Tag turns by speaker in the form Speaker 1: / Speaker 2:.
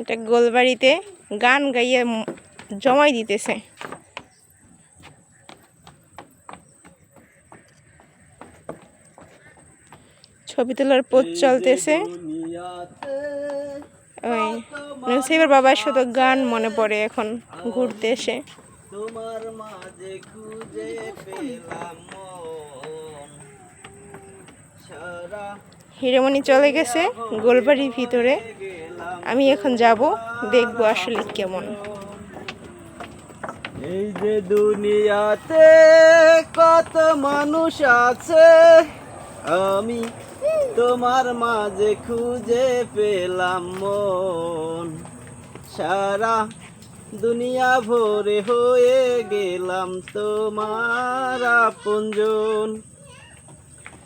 Speaker 1: এটা গোলবাড়িতে গান গাইয়ে জমাই দিতেছে। ছবি তোলার পোজ চলতেছে। ওই নসিবের বাবার শুধু গান মনে পড়ে এখন ঘুরতে এসে। তোমার মাঝে খুঁজে পেলাম হিরেমণি চলে গেছে গোলবাড়ির ভিতরে। আমি এখন যাব, দেখবো আসলে কেমন।
Speaker 2: এই যে দুনিয়াতে কত মানুষ আছে, আমি তোমার মাঝে খুঁজে পেলাম মন। সারা দুনিয়া ভরে হয়ে গেলাম তোমার আপনজন।